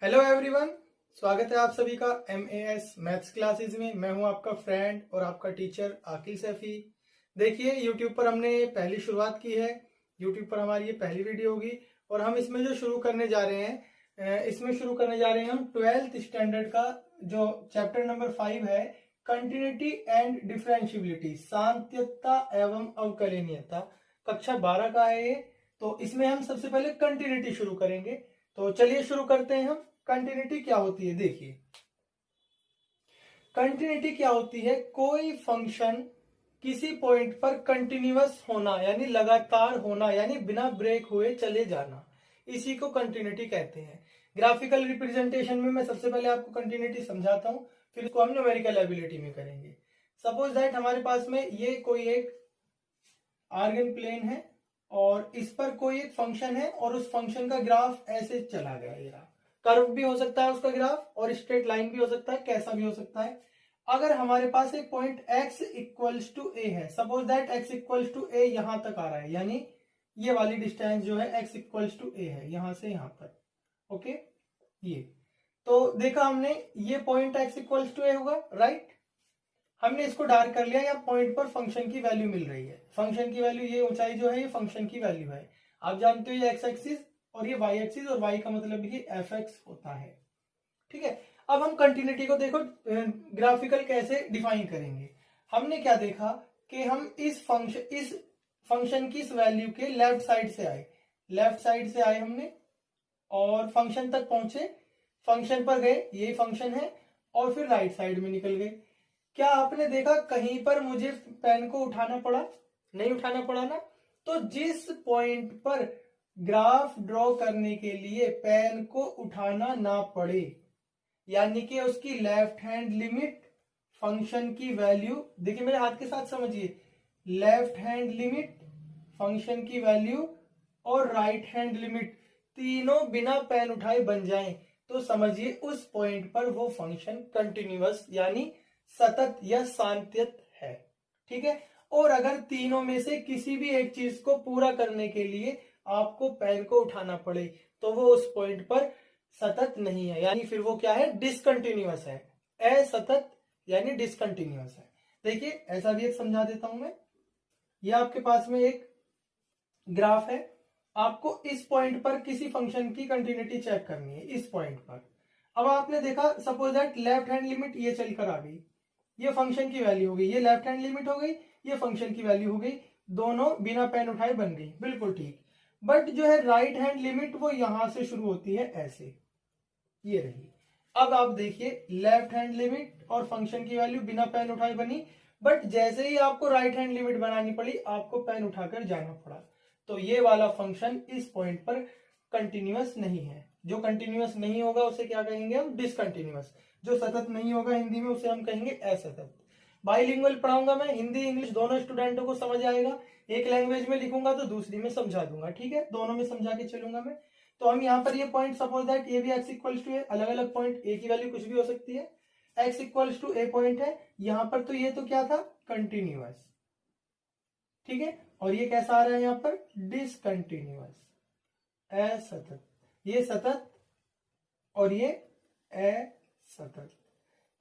Hello everyone, स्वागत है आप सभी का MAS मैथ्स क्लासेस में। मैं हूं आपका फ्रेंड और आपका टीचर आकिल सैफी। देखिए यूट्यूब पर हमने पहली शुरुआत की है। यूट्यूब पर हमारी ये पहली वीडियो होगी और हम इसमें जो शुरू करने जा रहे हैं हम 12th स्टैंडर्ड का जो चैप्टर नंबर 5 है, कंटिन्यूटी एंड डिफरेंशियबिलिटी, सांत्यता एवं अवकलनीयता, कक्षा 12 का है ये। तो इसमें हम सबसे पहले कंटिन्यूटी शुरू करेंगे। तो चलिए शुरू करते हैं हम। कंटिन्यूटी क्या होती है? देखिए, कंटिन्यूटी क्या होती है? कोई फंक्शन किसी पॉइंट पर कंटिन्यूअस होना, यानी लगातार होना, यानी बिना ब्रेक हुए चले जाना, इसी को कंटिन्यूटी कहते हैं। ग्राफिकल रिप्रेजेंटेशन में मैं सबसे पहले आपको कंटिन्यूटी समझाता हूं, फिर इसको हम न्यूमेरिकल एबिलिटी में करेंगे। सपोज दैट हमारे पास में ये कोई एक आर्गन प्लेन है और इस पर कोई एक फंक्शन है और उस फंक्शन का ग्राफ ऐसे चला गया। ये कर्व भी हो सकता है उसका ग्राफ और स्ट्रेट लाइन भी हो सकता है, कैसा भी हो सकता है। अगर हमारे पास एक point x equals to a है, suppose that x equals to a यहां तक आ रहा है, यानी ये वाली डिस्टेंस जो है x इक्वल्स टू a है, यहां से यहां तक। ओके, ये तो देखा हमने, ये point x equals to a होगा, राइट। हमने इसको डार्क कर लिया, या पॉइंट पर फंक्शन की वैल्यू मिल रही है। फंक्शन की वैल्यू, ये ऊंचाई जो है ये फंक्शन की वैल्यू है। आप जानते हो ये एक्स एक्सिस और ये वाई एक्सिस, और वाई का मतलब भी एफ एक्स होता है। ठीक है, अब हम कंटिन्यूटी को देखो ग्राफिकल कैसे डिफाइन करेंगे। हमने क्या देखा कि हम इस फंक्शन की इस वैल्यू के लेफ्ट साइड से आए हमने, और फंक्शन तक पहुंचे, फंक्शन पर गए, ये फंक्शन है, और फिर राइट साइड में निकल गए। क्या आपने देखा कहीं पर मुझे पेन को उठाना पड़ा? नहीं उठाना पड़ा ना। तो जिस पॉइंट पर ग्राफ ड्रॉ करने के लिए पेन को उठाना ना पड़े, यानी कि उसकी लेफ्ट हैंड लिमिट, फंक्शन की वैल्यू, देखिए मेरे हाथ के साथ समझिए, लेफ्ट हैंड लिमिट, फंक्शन की वैल्यू और राइट हैंड लिमिट, तीनों बिना पेन उठाए बन जाएं, तो समझिए उस पॉइंट पर वो फंक्शन कंटिन्यूअस यानी सतत या सांत्यत है। ठीक है, और अगर तीनों में से किसी भी एक चीज को पूरा करने के लिए आपको पेन को उठाना पड़े, तो वो उस पॉइंट पर सतत नहीं है, यानी फिर वो क्या है? डिसकंटिन्यूअस है। असतत यानी डिसकंटिन्यूअस है। देखिए ऐसा भी एक समझा देता हूं मैं। ये आपके पास में एक ग्राफ है, आपको इस पॉइंट पर किसी फंक्शन की कंटिन्यूटी चेक करनी है, इस पॉइंट पर। अब आपने देखा suppose that left hand limit ये चलकर आ गई, ये फंक्शन की वैल्यू हो गई, ये लेफ्ट हैंड लिमिट हो गई, ये फंक्शन की वैल्यू हो गई, दोनों बिना पेन उठाए बन गई, बिल्कुल ठीक। बट जो है राइट हैंड लिमिट वो यहां से शुरू होती है ऐसे, ये रही। अब आप देखिए लेफ्ट हैंड लिमिट और फंक्शन की वैल्यू बिना पेन उठाए बनी, बट जैसे ही आपको राइट हैंड लिमिट बनानी पड़ी, आपको पेन उठाकर जाना पड़ा। तो ये वाला फंक्शन इस पॉइंट पर कंटिन्यूअस नहीं है। जो कंटिन्यूअस नहीं होगा उसे क्या कहेंगे हम? डिसकंटिन्यूअस। जो सतत नहीं होगा हिंदी में उसे हम कहेंगे असतत। बाइलिंगुअल पढ़ाऊंगा मैं, हिंदी इंग्लिश दोनों स्टूडेंटों को समझ आएगा। एक लैंग्वेज में लिखूंगा तो दूसरी में समझा दूंगा, ठीक है, दोनों में समझा के चलूंगा मैं। तो हम यहाँ पर ये पॉइंट सपोज दैट ये भी x इक्वल्स टू है, अलग अलग पॉइंट, ए की वैल्यू कुछ भी हो सकती है, x equals to A point है यहाँ पर, तो ये तो क्या था? कंटिन्यूअस। ठीक है, और ये कैसा आ रहा है यहाँ पर? डिसकंटिन्यूअस, असतत। ये सतत और ये असतत।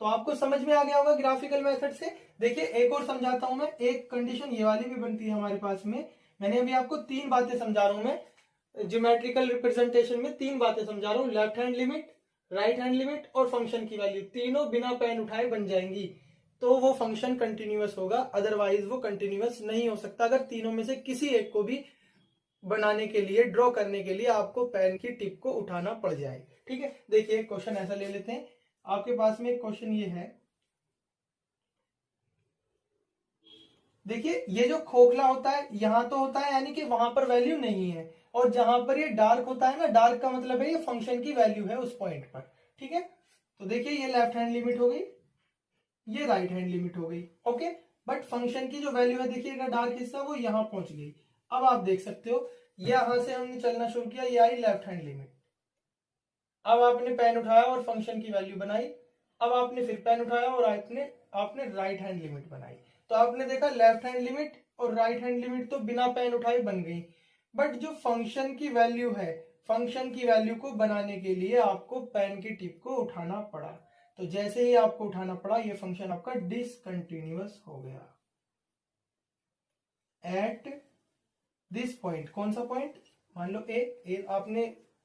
तो आपको समझ में आ गया होगा ग्राफिकल मेथड से। देखिए एक और समझाता हूं मैं, एक कंडीशन ये वाली भी बनती है हमारे पास में। मैंने अभी आपको तीन बातें समझा रहा हूं मैं, ज्योमेट्रिकल रिप्रेजेंटेशन में तीन बातें समझा रहा हूं। Left hand limit, right hand limit और फंक्शन की वैल्यू, तीनों बिना पेन उठाए बन जाएंगी, तो वो फंक्शन कंटिन्यूअस होगा, अदरवाइज वो कंटिन्यूअस नहीं हो सकता। अगर तीनों में से किसी एक को भी बनाने के लिए, ड्रॉ करने के लिए आपको पेन की टिप को उठाना पड़ जाए। ठीक है, देखिए क्वेश्चन ऐसा ले लेते हैं। आपके पास में एक क्वेश्चन ये है, देखिए ये जो खोखला होता है यहां तो होता है, यानी कि वहां पर वैल्यू नहीं है, और जहां पर ये डार्क होता है ना, डार्क का मतलब है ये फंक्शन की वैल्यू है उस पॉइंट पर। ठीक है, तो देखिए ये लेफ्ट हैंड लिमिट हो गई, ये राइट हैंड लिमिट हो गई। ओके, बट फंक्शन की जो वैल्यू है, देखिएगा डार्क हिस्सा वो यहां पहुंच गई। अब आप देख सकते हो यहां से हमने चलना शुरू किया, ये आई लेफ्ट हैंड लिमिट। अब आपने पेन उठाया और फंक्शन की वैल्यू बनाई, अब आपने फिर पेन उठाया और आपने राइट हैंड लिमिट बनाई। तो आपने देखा लेफ्ट हैंड लिमिट और राइट हैंड लिमिट तो बिना पेन उठाए बन गई, बट जो फंक्शन की वैल्यू है, फंक्शन की वैल्यू को बनाने के लिए आपको पेन की टिप को उठाना पड़ा। तो जैसे ही आपको उठाना पड़ा ये फंक्शन आपका डिसकंटिन्यूअस हो गया एट दिस पॉइंट। कौन सा पॉइंट? मान लो ए आपने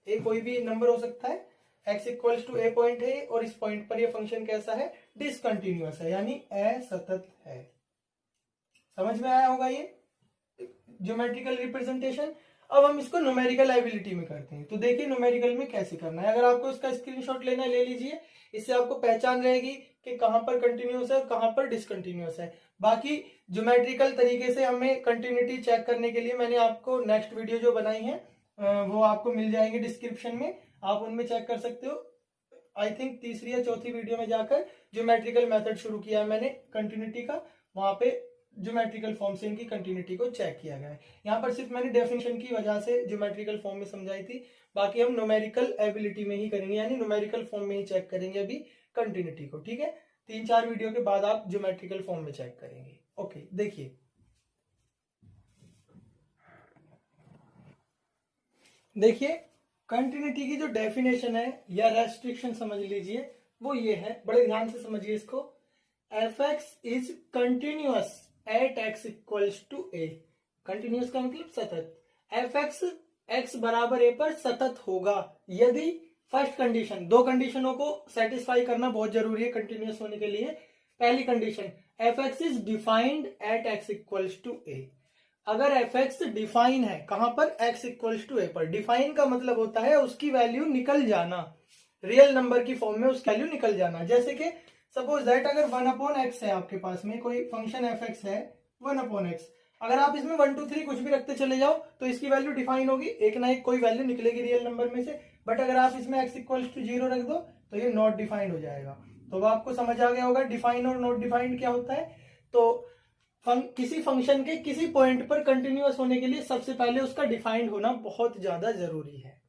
ए कोई भी नंबर हो सकता है, x equals to A point है और इस पॉइंट पर ये फंक्शन कैसा है? डिसकंटिन्यूअस है यानी असतत है। समझ में आया होगा ये ज्योमेट्रिकल रिप्रेजेंटेशन। अब हम इसको न्यूमेरिकल एबिलिटी में करते हैं। तो देखिए न्यूमेरिकल में कैसे करना है। अगर आपको इसका स्क्रीनशॉट लेना है ले लीजिए, इससे आपको पहचान रहेगी कि कहां पर कंटिन्यूअस है और कहां पर डिसकंटिन्यूअस है। बाकी ज्योमेट्रिकल तरीके से हमें कंटिन्यूटी चेक करने के लिए मैंने आपको नेक्स्ट वीडियो जो बनाई है वो आपको मिल जाएंगे डिस्क्रिप्शन में, आप उनमें चेक कर सकते हो। आई थिंक तीसरी या चौथी वीडियो में जाकर ज्योमेट्रिकल मेथड शुरू किया है मैंने कंटिन्यूटी का, वहां पे ज्योमेट्रिकल फॉर्म से इनकी कंटिन्यूटी को चेक किया गया है। यहाँ पर सिर्फ मैंने डेफिनेशन की वजह से ज्योमेट्रिकल फॉर्म में समझाई थी, बाकी हम न्यूमेरिकल एबिलिटी में ही करेंगे यानी न्यूमेरिकल फॉर्म में ही चेक करेंगे अभी कंटिन्यूटी को। ठीक है, 3-4 वीडियो के बाद आप ज्योमेट्रिकल फॉर्म में चेक करेंगे। ओके, देखिए कंटिन्यूटी की जो डेफिनेशन है या रेस्ट्रिक्शन समझ लीजिए वो ये है, बड़े ध्यान से समझिए इसको। F x is continuous at x equals to A. Continuous का मतलब सतत। एफ एक्स एक्स बराबर ए पर सतत होगा यदि फर्स्ट कंडीशन, दो कंडीशनों को सेटिस्फाई करना बहुत जरूरी है कंटिन्यूअस होने के लिए। पहली condition, f x is defined at x equals to a. अगर एफ एक्स डिफाइन है कहां पर? एक्स इक्वल्स टू ए पर। डिफाइन का मतलब होता है उसकी वैल्यू निकल जाना, रियल नंबर की फॉर्म में उसकी वैल्यू निकल जाना। जैसे कि सपोज दैट अगर 1/x है आपके पास में, कोई फंक्शन एफ एक्स है 1/x, अगर आप इसमें 1 2 3 कुछ भी रखते चले जाओ तो इसकी वैल्यू डिफाइन होगी, एक ना एक कोई वैल्यू निकलेगी रियल नंबर में से। बट अगर आप इसमें x इक्वल्स टू 0 रख दो तो ये नॉट डिफाइंड हो जाएगा। तो अब आपको समझ आ गया होगा डिफाइन और नॉट डिफाइंड क्या होता है। तो किसी फंक्शन के किसी पॉइंट पर कंटिन्यूअस होने के लिए सबसे पहले उसका डिफाइंड होना बहुत ज्यादा जरूरी है।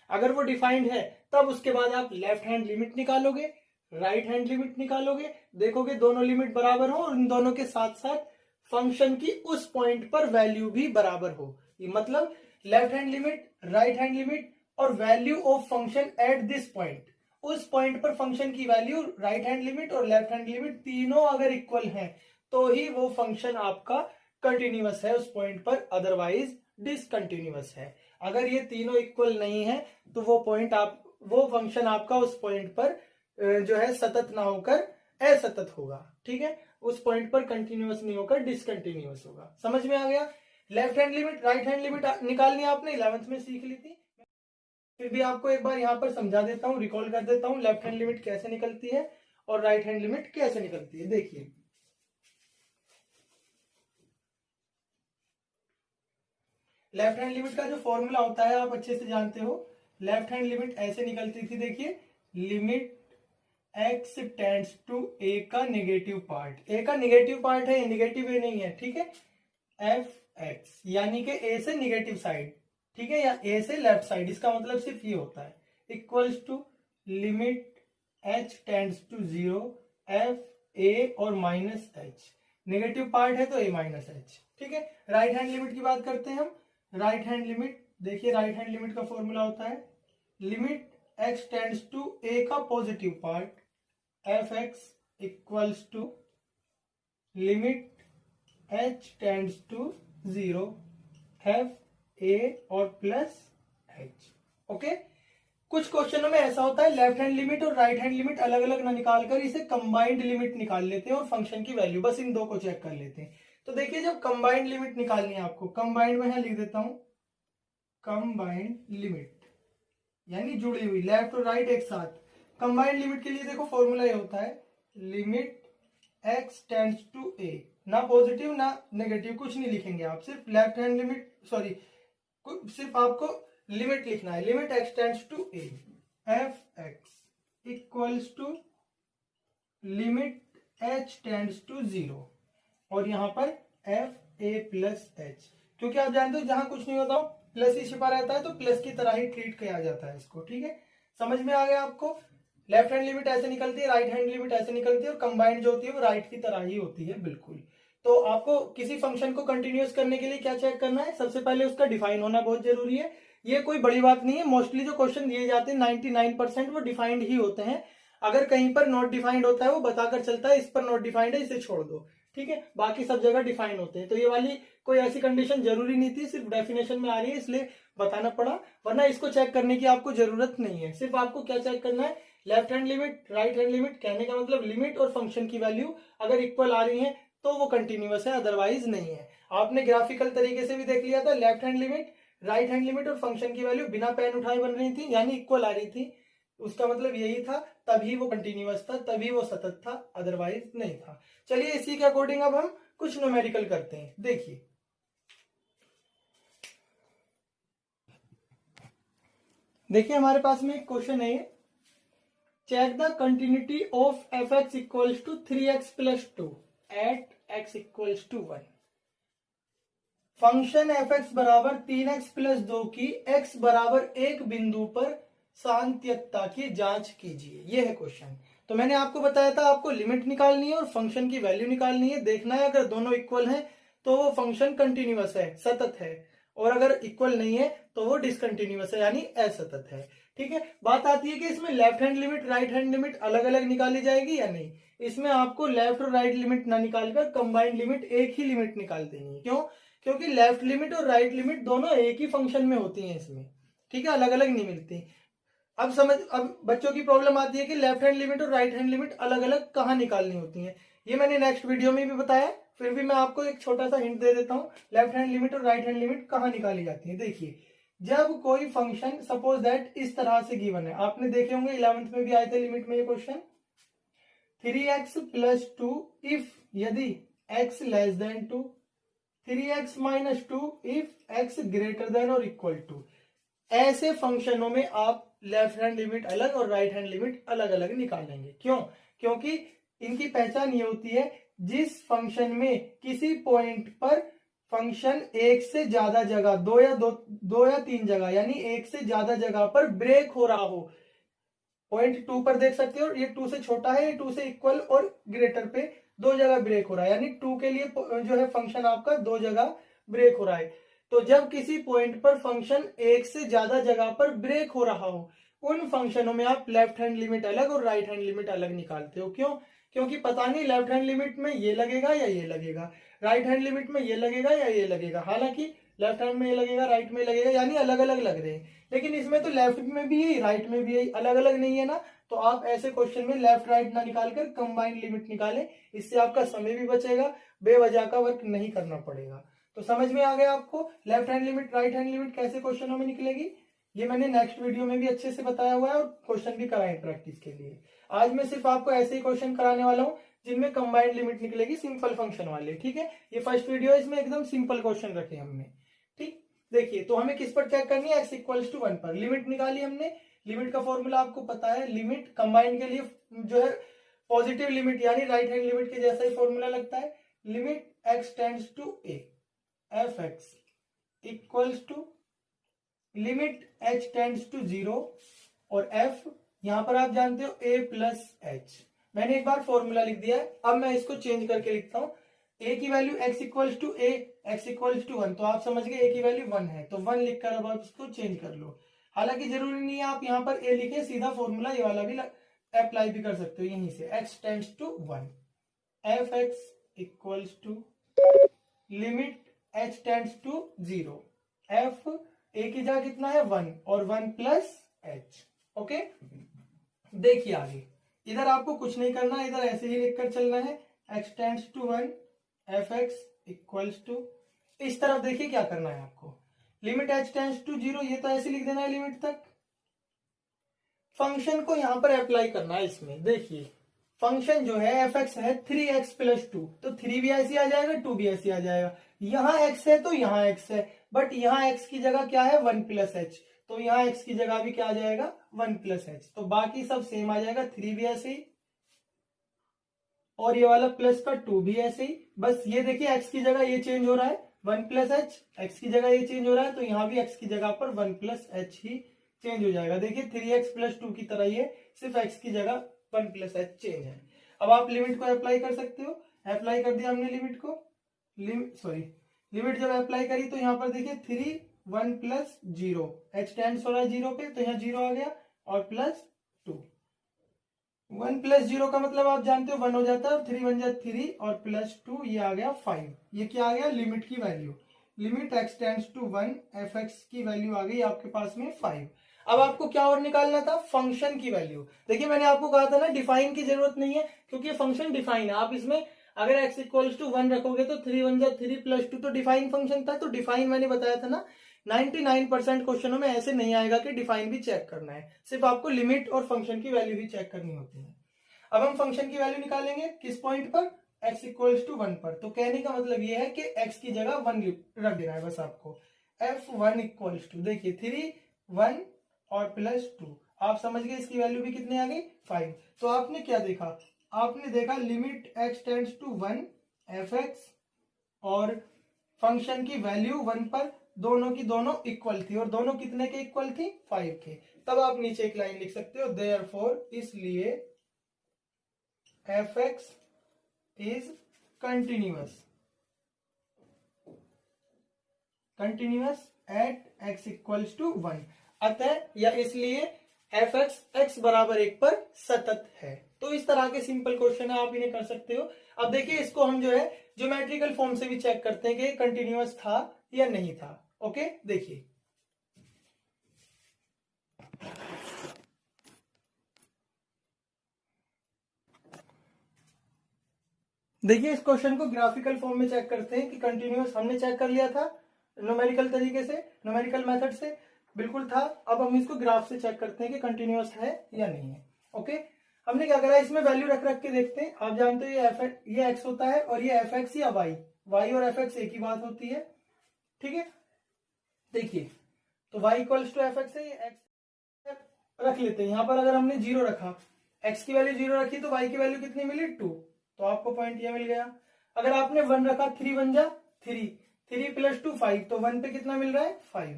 अगर वो डिफाइंड है तब उसके बाद आप लेफ्ट हैंड लिमिट निकालोगे, राइट हैंड लिमिट निकालोगे, देखोगे दोनों लिमिट बराबर हो और इन दोनों के साथ साथ फंक्शन की उस पॉइंट पर वैल्यू भी बराबर हो। ये मतलब left hand limit, right hand limit और value of function at this point, उस पॉइंट पर फंक्शन की वैल्यू, राइट हैंड लिमिट और लेफ्ट हैंड लिमिट तीनों अगर इक्वल हैं तो ही वो फंक्शन आपका कंटिन्यूअस है उस पॉइंट पर, अदरवाइज डिसकंटिन्यूअस है। अगर ये तीनों इक्वल नहीं है तो वो फंक्शन आपका उस पॉइंट पर जो है सतत ना होकर असतत होगा। ठीक है, उस पॉइंट पर कंटिन्यूअस नहीं होकर डिसकंटिन्यूअस होगा। समझ में आ गया? Left hand limit, right hand limit निकालनी आपने 11th में सीख ली थी, फिर भी आपको एक बार यहां पर समझा देता हूं, रिकॉल कर देता हूं लेफ्ट हैंड लिमिट कैसे निकलती है और राइट हैंड लिमिट कैसे निकलती है। देखिए लेफ्ट हैंड लिमिट का जो फॉर्मूला होता है आप अच्छे से जानते हो। लेफ्ट हैंड लिमिट ऐसे निकलती थी, देखिए limit x tends to a का नेगेटिव पार्ट, a का नेगेटिव पार्ट है, नेगेटिव a नहीं है, ठीक है, f(x) यानी कि a से नेगेटिव साइड, ठीक है, या a से लेफ्ट साइड, इसका मतलब सिर्फ ये होता है, equals to limit h tends to 0 f a और माइनस h, नेगेटिव पार्ट है तो a माइनस h। ठीक है, राइट हैंड लिमिट की बात करते हैं हम। राइट हैंड लिमिट, देखिए राइट हैंड लिमिट का फॉर्मूला होता है limit x tends to a का positive part f(x) equals to limit h tends to 0 f a और प्लस h। ओके, कुछ क्वेश्चनों में ऐसा होता है लेफ्ट हैंड लिमिट और राइट हैंड लिमिट अलग अलग ना निकालकर इसे कंबाइंड लिमिट निकाल लेते हैं और फंक्शन की वैल्यू बस इन दो को चेक कर लेते हैं। तो देखिए जब कंबाइंड लिमिट निकालनी है आपको, कंबाइंड में लिख देता हूं कंबाइंड लिमिट यानी जुड़ी हुई लेफ्ट और राइट एक साथ। कंबाइंड लिमिट के लिए देखो फॉर्मूला ये होता है limit x tends to a, ना पॉजिटिव ना नेगेटिव कुछ नहीं लिखेंगे आप, सिर्फ लेफ्ट हैंड लिमिट, सॉरी सिर्फ आपको लिमिट लिखना है, limit x tends to a f(x) equals to limit h tends to 0 और यहां पर f a प्लस h, क्योंकि आप जानते हो जहां कुछ नहीं होता प्लस ही छिपा रहता है तो प्लस की तरह ही ट्रीट किया जाता है इसको। ठीक है, समझ में आ गया आपको? लेफ्ट हैंड लिमिट ऐसे निकलती है, राइट हैंड लिमिट ऐसे निकलती है और कंबाइंड जो होती है वो राइट की तरह ही होती है बिल्कुल। तो आपको किसी फंक्शन को कंटिन्यूअस करने के लिए क्या चेक करना है? सबसे पहले उसका डिफाइन होना बहुत जरूरी है, ये कोई बड़ी बात नहीं है, मोस्टली जो क्वेश्चन दिए जाते हैं 99% वो डिफाइंड ही होते हैं। अगर कहीं पर नॉट डिफाइंड होता है वो बताकर चलता है इस पर नॉट डिफाइंड है, इसे छोड़ दो, ठीक है, बाकी सब जगह डिफाइन होते हैं। तो ये वाली कोई ऐसी कंडीशन जरूरी नहीं थी, सिर्फ डेफिनेशन में आ रही है इसलिए बताना पड़ा, वरना इसको चेक करने की आपको जरूरत नहीं है। सिर्फ आपको क्या चेक करना है, left hand limit, right hand limit, कहने का मतलब लिमिट और फंक्शन की वैल्यू अगर इक्वल आ रही है तो वो कंटिन्यूअस है, अदरवाइज नहीं है। आपने ग्राफिकल तरीके से भी देख लिया था, left hand limit, right hand limit और फंक्शन की वैल्यू बिना पेन उठाए बन रही थी, यानी इक्वल आ रही थी, उसका मतलब यही था, तभी वो कंटिन्यूअस था, तभी वो सतत था, अदरवाइज नहीं था। चलिए इसी के अकॉर्डिंग अब हम कुछ न्यूमेरिकल करते हैं। देखिए हमारे पास में एक क्वेश्चन है, check the continuity of F X equals to 3x plus 2 at x equals to 1। Function F X बराबर 3x प्लस 2 की x बराबर 1 बिंदु पर सांत्यता की जांच कीजिए, ये है क्वेश्चन। तो मैंने आपको बताया था आपको लिमिट निकालनी है और फंक्शन की वैल्यू निकालनी है, देखना है अगर दोनों इक्वल हैं तो वो फंक्शन कंटिन्यूअस है, सतत है, और अगर इक्वल नहीं है तो वो डिसकंटिन्यूअस है, यानी असतत है। ठीक है, बात आती है कि इसमें left hand limit, right hand limit अलग अलग निकाली जाएगी या नहीं। इसमें आपको लेफ्ट और राइट लिमिट ना निकालकर कंबाइंड लिमिट, एक ही लिमिट निकाल देनी है। क्यों? क्योंकि लेफ्ट लिमिट और राइट लिमिट दोनों एक ही फंक्शन में होती हैं इसमें, ठीक है, अलग अलग नहीं मिलती। अब बच्चों की प्रॉब्लम आती है कि लेफ्ट हैंड लिमिट और राइट हैंड लिमिट अलग अलग कहाँ निकालनी होती है। ये मैंने नेक्स्ट वीडियो में भी बताया, फिर भी मैं आपको एक छोटा सा हिंट दे देता हूँ, लेफ्ट हैंड लिमिट और राइट हैंड लिमिट कहाँ निकाली जाती है। देखिए, जब कोई फंक्शन सपोज दैट इस तरह से गिवन है, आपने देखे होंगे 11th में भी आए थे लिमिट में ये क्वेश्चन, 3x प्लस 2 इफ यदि x less than 2, 3x minus 2 if x greater than और इक्वल टू। ऐसे फंक्शनों में आप लेफ्ट हैंड लिमिट अलग और राइट हैंड लिमिट अलग अलग निकालेंगे। क्यों? क्योंकि इनकी पहचान ये होती है, जिस फंक्शन में किसी पॉइंट पर फंक्शन एक से ज्यादा जगह, दो या तीन जगह, यानी एक से ज्यादा जगह पर ब्रेक हो रहा हो। पॉइंट 2 पर देख सकते हो, ये 2 से छोटा है, ये 2 से इक्वल और ग्रेटर पे दो जगह ब्रेक हो रहा है, यानी 2 के लिए जो है फंक्शन आपका दो जगह ब्रेक हो रहा है। तो जब किसी पॉइंट पर फंक्शन एक से ज्यादा जगह पर ब्रेक हो रहा हो, उन फंक्शनों में आप लेफ्ट हैंड लिमिट अलग और राइट हैंड लिमिट अलग निकालते हो। क्यों? क्योंकि पता नहीं लेफ्ट हैंड लिमिट में ये लगेगा या ये लगेगा, राइट हैंड लिमिट में ये लगेगा या ये लगेगा। हालांकि लेफ्ट हैंड में ये लगेगा, राइट में लगेगा, यानी अलग अलग लग रहे हैं, लेकिन इसमें तो लेफ्ट में भी है, राइट में भी है, अलग अलग नहीं है ना। तो आप ऐसे क्वेश्चन में लेफ्ट राइट ना निकालकर कंबाइंड लिमिट निकालें, इससे आपका समय भी बचेगा, बेवजह का वर्क नहीं करना पड़ेगा। तो समझ में आ गया आपको left hand limit, right hand limit कैसे क्वेश्चनों में निकलेगी। ये मैंने नेक्स्ट वीडियो में भी अच्छे से बताया हुआ है और क्वेश्चन भी कराए प्रैक्टिस के लिए। आज मैं सिर्फ आपको ऐसे ही क्वेश्चन कराने वाला हूँ जिनमें कंबाइंड लिमिट निकलेगी, सिंपल फंक्शन वाले। ठीक है, ये फर्स्ट वीडियो है, इसमें एकदम सिंपल क्वेश्चन रखे हमने। ठीक, देखिए, तो हमें किस पर चेक करनी है, x इक्वल्स टू 1 पर। लिमिट निकाली हमने, लिमिट का फॉर्मूला आपको पता है, लिमिट कंबाइंड के लिए जो है पॉजिटिव लिमिट यानी राइट हैंड लिमिट के जैसा ही फॉर्मूला लगता है। Limit x tends to a F X equals to limit h tends to 0 और f यहां पर आप जानते हो a प्लस h। मैंने एक बार फॉर्मूला लिख दिया है, अब मैं इसको चेंज करके लिखता हूं। a की value x equals to a, x equals to 1, तो आप समझ गए a की वैल्यू 1 है, तो 1 लिखकर अब आप इसको चेंज कर लो। हालांकि जरूरी नहीं है आप यहाँ पर a लिखे, सीधा फॉर्मूला ये वाला भी अप्लाई भी कर सकते हो यहीं से, x tends to 1 F X equals to limit h tends to 0 f a की जगह कितना है 1 और 1 प्लस h। ओके, देखिए आगे इधर आपको कुछ नहीं करना, इधर ऐसे ही लिखकर चलना है, x tends to 1 F X equals to, इस तरफ देखिए क्या करना है आपको, लिमिट h टेंड्स टू 0, ये तो ऐसे लिख देना है लिमिट तक। फंक्शन को यहां पर अप्लाई करना है इसमें। देखिए फंक्शन जो है एफ एक्स है 3x प्लस 2, तो 3 भी ऐसे आ जाएगा, 2 भी ऐसे आ जाएगा। यहाँ x है तो यहाँ x है, बट यहाँ x की जगह क्या है 1 प्लस h, तो यहाँ x की जगह भी क्या आ जाएगा 1 प्लस h, तो बाकी सब सेम आ जाएगा। 3 भी ऐसे ही और ये वाला प्लस का 2 भी ऐसे ही। बस ये देखिए x की जगह ये चेंज हो रहा है 1 प्लस h, x की जगह ये चेंज हो रहा है, तो यहाँ भी x की जगह पर 1 प्लस h ही चेंज हो जाएगा। देखिए 3x प्लस 2 की तरह ही है, सिर्फ x की जगह 1 प्लस h चेंज है। अब आप लिमिट को अप्लाई कर सकते हो, अप्लाई कर दिया हमने लिमिट को, लिमिट जब अप्लाई करी तो यहाँ पर देखिए 3 1 प्लस 0, h टेंड्स हो रहा है 0 पे तो यहाँ 0 आ गया और प्लस 2। 1 प्लस 0 का मतलब आप जानते हो 1 हो जाता है और 3 1 जा 3 और प्लस 2 ये आ गया 5। ये क्या आ गया लिमिट की value, limit x tends to 1 fx की वैल्यू आ गई आपके पास में 5। अब आपको क्या और निकालना था, फंक्शन की वैल्यू। देखिए मैंने आपको कहा था ना डिफाइन की जरूरत नहीं है क्योंकि फंक्शन डिफाइन है। आप इसमें अगर x इक्वल्स टू 1 रखोगे तो 3 1 जा 3 प्लस 2 तो डिफाइन फंक्शन था। तो डिफाइन मैंने बताया था ना 99% क्वेश्चनों में ऐसे नहीं आएगा कि डिफाइन भी चेक करना है, सिर्फ आपको लिमिट और फंक्शन की वैल्यू भी चेक करनी होती है। अब हम फंक्शन की वैल्यू निकालेंगे किस पॉइंट पर, x इक्वल्स टू 1 पर। तो कहने का मतलब ये है कि x की जगह 1 रख देना है बस आपको। f1 इक्वल्स टू देखिए 3 1 और प्लस 2, आप समझ गए इसकी वैल्यू भी कितनी आ गई 5। तो आपने क्या देखा, आपने देखा limit x tends to 1 fx और फंक्शन की वैल्यू 1 पर दोनों की दोनों इक्वल थी और दोनों कितने के इक्वल थी 5 के। तब आप नीचे एक लाइन लिख सकते हो देयरफॉर इसलिए fx is continuous at x equals to 1। अतः या इसलिए fx x बराबर 1 पर सतत है। तो इस तरह के सिंपल क्वेश्चन है, आप इन्हें कर सकते हो। अब देखिए इसको हम जो है ज्योमेट्रिकल फॉर्म से भी चेक करते हैं कि कंटिन्यूअस था या नहीं था। ओके देखिए देखिए इस क्वेश्चन को ग्राफिकल फॉर्म में चेक करते हैं कि कंटिन्यूअस हमने चेक कर लिया था न्यूमेरिकल तरीके से, न्यूमेरिकल मेथड से बिल्कुल था। अब हम इसको ग्राफ से चेक करते हैं कि कंटिन्यूअस है या नहीं है। ओके हमने क्या करा, इसमें वैल्यू रख रख के देखते हैं। आप जानते हो ये x होता है और ये fx या y और fx एक ही बात होती है। ठीक है देखिए तो y इक्वल्स टू fx है, ये x रख लेते हैं। यहां पर अगर हमने 0 रखा, x की वैल्यू 0 रखी तो y की वैल्यू कितनी मिली 2, तो आपको पॉइंट ये मिल गया। अगर आपने 1 रखा 3 1 जा 3, 3 प्लस 2 5, तो 1 पे कितना मिल रहा है 5,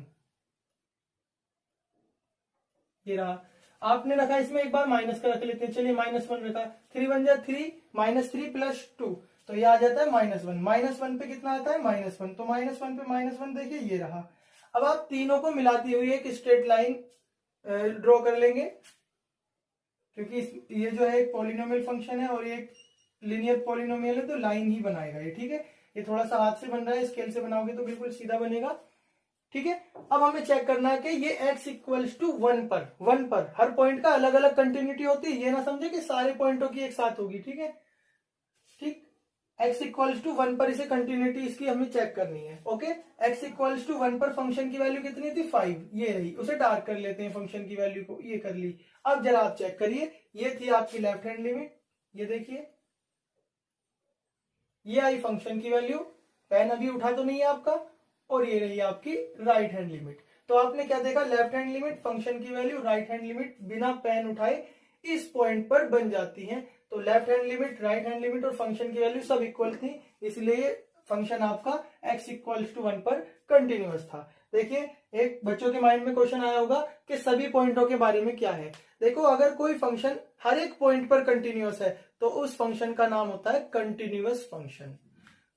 ये रहा। आपने रखा इसमें एक बार माइनस का रख लेते हैं, चलिए -1 रखा, 3 1 जा 3 -3 प्लस 2 तो ये आ जाता है -1, -1 पे कितना आता है -1, तो -1 पे -1 देखिए ये रहा। अब आप तीनों को मिलाती हुई एक स्ट्रेट लाइन ड्रॉ कर लेंगे क्योंकि ये जो है एक पॉलिनोमियल फंक्शन है और ये एक लीनियर पॉलिनोमियल है तो लाइन ही बनाएगा ये। ठीक है ये थोड़ा सा हाथ से बन रहा है, स्केल से बनाओगे तो बिल्कुल सीधा बनेगा। ठीक है अब हमें चेक करना है कि ये x इक्वल्स टू 1 पर हर पॉइंट का अलग अलग कंटिन्यूटी होती है, ये ना समझे कि सारे पॉइंटों की एक साथ होगी। ठीक है ठीक x इक्वल्स टू 1 पर इसे कंटिन्यूटी इसकी हमें चेक करनी है। ओके x इक्वल्स टू 1 पर फंक्शन की वैल्यू कितनी थी 5, ये रही, उसे डार्क कर लेते हैं फंक्शन की वैल्यू को, ये कर ली। अब जरा आप चेक करिए, ये थी आपकी लेफ्ट हैंड लिमिट, ये देखिए ये आई फंक्शन की वैल्यू, पेन अभी उठा तो नहीं है आपका, और ये रही आपकी राइट हैंड लिमिट। तो आपने क्या देखा, लेफ्ट हैंड लिमिट फंक्शन की वैल्यू राइट हैंड लिमिट बिना पेन उठाए इस पॉइंट पर बन जाती है। तो left hand limit right hand limit और फंक्शन की वैल्यू सब इक्वल थी, इसलिए फंक्शन आपका x इक्वल्स टू 1 पर कंटिन्यूअस था। देखिए एक बच्चों के माइंड में क्वेश्चन आया होगा कि सभी पॉइंटों के बारे में क्या है। देखो अगर कोई फंक्शन हर एक पॉइंट पर कंटिन्यूअस है तो उस फंक्शन का नाम होता है कंटिन्यूअस फंक्शन।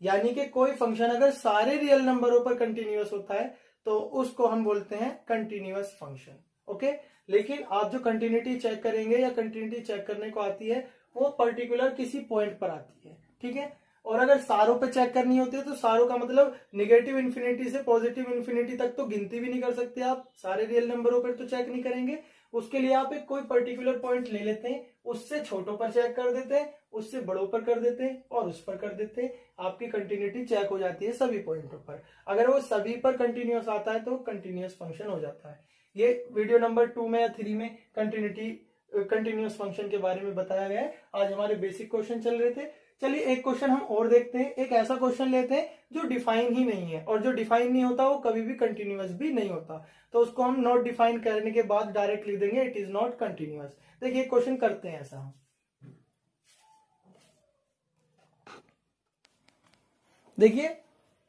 यानी कि कोई फंक्शन अगर सारे रियल नंबरों पर कंटिन्यूअस होता है तो उसको हम बोलते हैं कंटिन्यूअस फंक्शन। ओके लेकिन आप जो कंटिन्यूटी चेक करेंगे या कंटिन्यूटी चेक करने को आती है वो पर्टिकुलर किसी पॉइंट पर आती है। ठीक है और अगर सारों पे चेक करनी होती है तो सारों का मतलब नेगेटिव इन्फिनिटी से पॉजिटिव इन्फिनिटी तक तो गिनती भी नहीं कर सकते आप, सारे रियल नंबरों पर तो चेक नहीं करेंगे। उसके लिए आप एक कोई पर्टिकुलर पॉइंट ले लेते हैं, उससे छोटों पर चेक कर देते हैं, उससे बड़ों पर कर देते हैं और उस पर कर देते हैं, आपकी कंटिन्यूटी चेक हो जाती है सभी पॉइंटों पर। अगर वो सभी पर कंटिन्यूअस आता है तो कंटिन्यूअस फंक्शन हो जाता है। ये वीडियो नंबर 2 में या 3 में कंटिन्यूअस फंक्शन के बारे में बताया गया है। आज हमारे बेसिक क्वेश्चन चल रहे थे। चलिए एक क्वेश्चन हम और देखते हैं। एक ऐसा क्वेश्चन लेते हैं जो डिफाइन ही नहीं है, और जो डिफाइन नहीं होता वो कभी भी कंटिन्यूअस भी नहीं होता, तो उसको हम नॉट डिफाइन करने के बाद डायरेक्ट लिख देंगे इट इज नॉट कंटिन्यूअस। देखिए क्वेश्चन करते हैं ऐसा हम, देखिए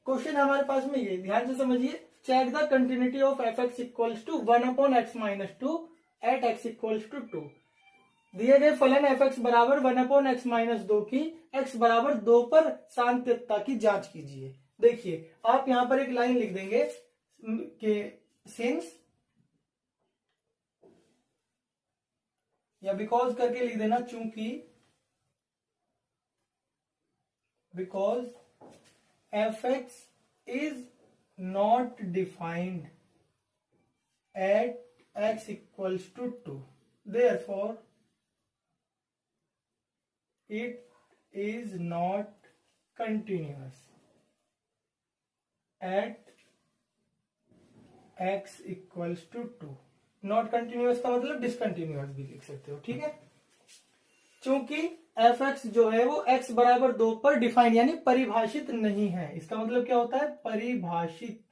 क्वेश्चन हमारे पास में ये, ध्यान से समझिए, check the continuity of F X equals to 1/x-2 at x equals to 2। दिए गए फलन एफ एक्स बराबर 1/x-2 की x बराबर 2 पर सांत्यता की जांच कीजिए। देखिए आप यहां पर एक लाइन लिख देंगे, के सिंस या बिकॉज करके लिख देना, चूंकि, because fx is not defined at x equals to 2, therefore it is not continuous at x equals to 2. Not continuous का मतलब डिसकंटिन्यूअस भी लिख सकते हो, ठीक है। चूंकि fx जो है वो x बराबर 2 पर डिफाइन यानी परिभाषित नहीं है, इसका मतलब क्या होता है, परिभाषित,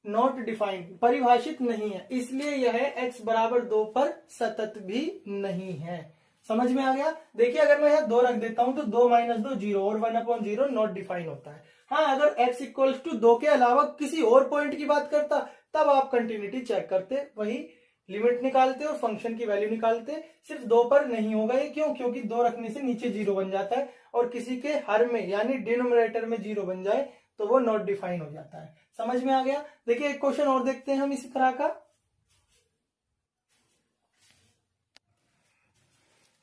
नॉट डिफाइंड, परिभाषित नहीं है, इसलिए यह x बराबर 2 पर सतत भी नहीं है। समझ में आ गया। देखिए अगर मैं यहाँ 2 रख देता हूं तो 2 माइनस 2 0 और 1/0 नॉट डिफाइन होता है। हाँ, अगर x इक्वल्स टू 2 के अलावा किसी और पॉइंट की बात करता तब आप कंटिन्यूटी चेक करते, वही लिमिट निकालते और फंक्शन की वैल्यू निकालते। सिर्फ 2 पर नहीं होगा ये, क्यों, क्योंकि 2 रखने से नीचे 0 बन जाता है और किसी के हर में यानी डिनोमिनेटर में 0 बन जाए तो वो नॉट डिफाइन हो जाता है। समझ में आ गया। देखिए एक क्वेश्चन और देखते हैं हम इसी तरह का।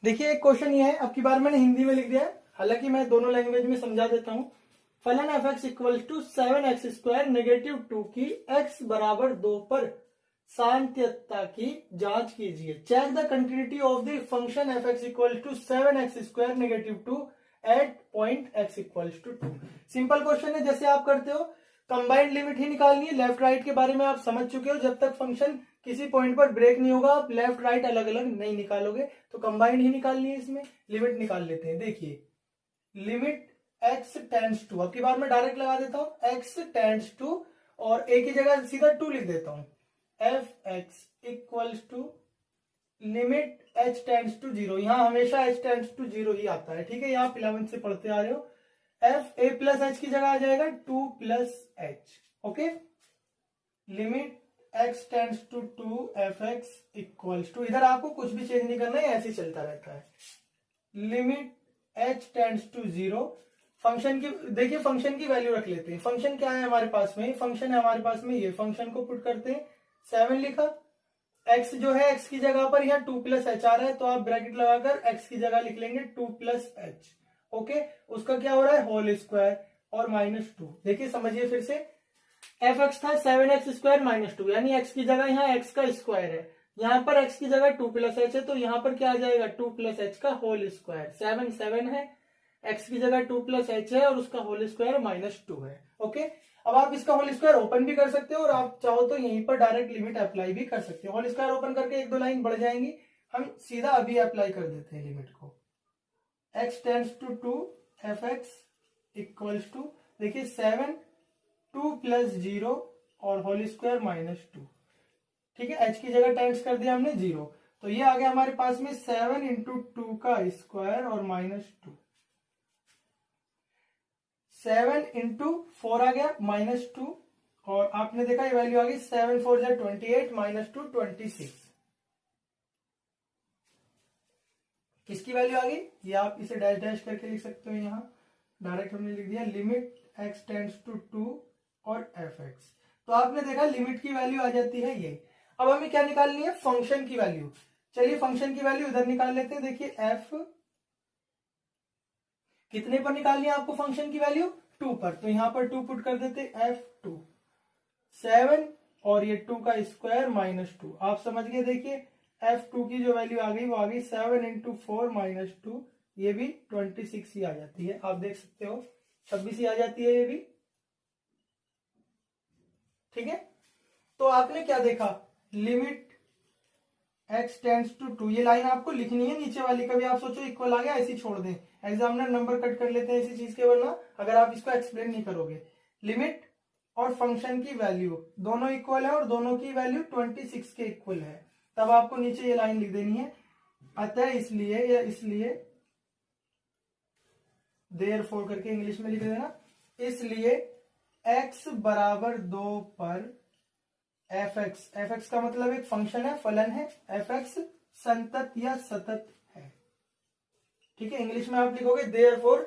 देखिए एक क्वेश्चन ये है, अब की बार मैंने हिंदी में लिख दिया है, हालांकि मैं दोनों लैंग्वेज में समझा देता हूं। फलन fx इक्वल टू 7x² -2 की x बराबर 2 पर सांत्यता की जांच कीजिए। Check the continuity of the function fx equal to 7x² -2 at point x equal to 2। Simple question है, जैसे आप करते हो कंबाइंड लिमिट ही निकालनी है। लेफ्ट राइट के बारे में आप समझ चुके हो, जब तक फंक्शन किसी पॉइंट पर ब्रेक नहीं होगा आप लेफ्ट राइट अलग अलग नहीं निकालोगे, तो कंबाइंड ही निकालनी है। इसमें लिमिट निकाल लेते हैं। देखिए लिमिट x टेंड्स टू, अब की बार मैं डायरेक्ट लगा देता हूं, x टेंड्स टू और a की जगह सीधा 2 लिख देता हूं। fx equals to limit h tends to 0, यहां हमेशा h टेंड्स टू 0 ही आता है, ठीक है, यहाँ 11th से पढ़ते आ रहे हो। f a प्लस h की जगह आ जाएगा 2 plus h, okay. Limit x tends to 2 fx equals to, इधर आपको कुछ भी चेंज नहीं करना है, ऐसे ही चलता रहता है। Limit h tends to 0, function की, देखिए फंक्शन की वैल्यू रख लेते हैं। फंक्शन क्या है हमारे पास में, फंक्शन है हमारे पास में ये, फंक्शन को पुट करते हैं। 7 लिखा, x जो है x की जगह पर यहाँ 2 प्लस h आ रहा है, तो आप ब्रैकेट लगाकर x की जगह लिख लेंगे 2 प्लस h, ओके। उसका क्या हो रहा है, होल स्क्वायर और -2। देखिए समझिए फिर से, fx था 7x² -2 यानी x की जगह यहाँ x का स्क्वायर है, यहाँ पर x की जगह 2 प्लस h है, तो यहाँ पर क्या आ जाएगा 2 प्लस h का होल स्क्वायर। 7 है, x की जगह 2 प्लस h है और उसका होल स्क्वायर -2 है, ओके। अब आप इसका होल स्क्वायर ओपन भी कर सकते हो और आप चाहो तो यहीं पर डायरेक्ट लिमिट अप्लाई भी कर सकते हो। होल स्क्वायर ओपन करके 1-2 लाइन बढ़ जाएंगी, हम सीधा अभी अप्लाई कर देते हैं लिमिट को। x tends to 2 fx equals to, देखिए 7 2 प्लस 0 और होल स्क्वायर -2, ठीक है। h की जगह टाइम्स कर दिया हमने 0, तो ये आ गया हमारे पास में 7 इंटू 2 का स्क्वायर और -2। 7 इंटू 4 आ गया -2 और आपने देखा ये वैल्यू आ गई 7 4 जा 28 -2 26। किसकी वैल्यू आ गई, ये आप इसे डैश डैश करके लिख सकते हो, यहाँ डायरेक्ट हमने लिख दिया लिमिट x टेंड्स टू 2 और fx। तो आपने देखा लिमिट की वैल्यू आ जाती है ये। अब हमें क्या निकालनी है, फंक्शन की वैल्यू। चलिए फंक्शन की वैल्यू इधर निकाल लेते हैं। देखिए f कितने पर निकालनी है आपको फंक्शन की वैल्यू, 2 पर, तो यहां पर 2 पुट कर देते f2। 7 और ये 2 का स्क्वायर -2, आप समझ गए। देखिए f2 की जो वैल्यू आ गई वो आ गई 7 इंटू 4 -2, ये भी 26 ही आ जाती है, आप देख सकते हो 26 ही आ जाती है ये भी, ठीक है। तो आपने क्या देखा, लिमिट x टेंड्स टू 2, ये लाइन आपको लिखनी है नीचे वाली, कभी आप सोचो इक्वल आ गया ऐसे छोड़ दें, एग्जामिनर नंबर कट कर लेते हैं इसी चीज के, वरना अगर आप इसको एक्सप्लेन नहीं करोगे। लिमिट और फंक्शन की वैल्यू दोनों इक्वल है और दोनों की वैल्यू 26 के इक्वल है, तब आपको नीचे ये लाइन लिख देनी है। अतः इसलिए या इसलिए, देयरफॉर करके इंग्लिश में लिख देना, इसलिए x बराबर 2 पर fx का मतलब एक फंक्शन है, फलन है, fx संतत या सतत है, ठीक है। इंग्लिश में आप लिखोगे therefore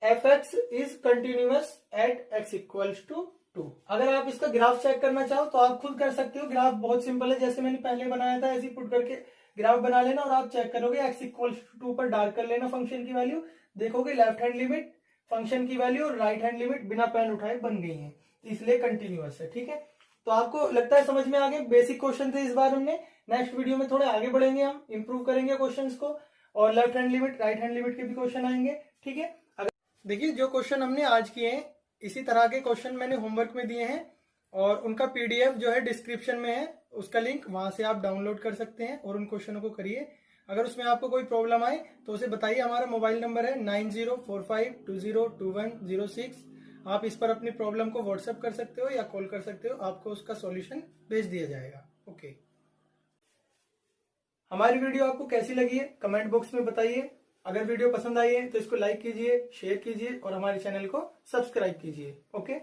F x is continuous at x equals to 2। अगर आप इसका ग्राफ चेक करना चाहो तो आप खुद कर सकते हो। ग्राफ बहुत सिंपल है, जैसे मैंने पहले बनाया था ऐसे पुट करके ग्राफ बना लेना और आप चेक करोगे एक्स इक्वल्स टू 2 पर डार्क कर लेना फंक्शन की वैल्यू, देखोगे लेफ्ट हैंड लिमिट फंक्शन की वैल्यू और राइट हैंड लिमिट बिना पेन उठाए बन गई है, इसलिए कंटिन्यूअस है। ठीक है, तो आपको लगता है समझ में आ गए। बेसिक क्वेश्चन थे इस बार हमने। नेक्स्ट वीडियो में थोड़े आगे बढ़ेंगे, हम इंप्रूव करेंगे क्वेश्चंस को और left hand limit right hand limit के भी क्वेश्चन आएंगे। ठीक है, अगर देखिए जो क्वेश्चन हमने आज किए हैं इसी तरह के क्वेश्चन मैंने होमवर्क में दिए हैं और उनका पीडीएफ जो है डिस्क्रिप्शन में है, उसका लिंक वहां से आप डाउनलोड कर सकते हैं और उन क्वेश्चनों को करिए। अगर उसमें आपको कोई प्रॉब्लम आए तो उसे बताइए। हमारा मोबाइल नंबर है 9045202106। आप इस पर अपनी प्रॉब्लम को व्हाट्सएप कर सकते हो या कॉल कर सकते हो, आपको उसका सॉल्यूशन भेज दिया जाएगा। ओके, हमारी वीडियो आपको कैसी लगी है कमेंट बॉक्स में बताइए। अगर वीडियो पसंद आई है तो इसको लाइक कीजिए, शेयर कीजिए और हमारे चैनल को सब्सक्राइब कीजिए। ओके।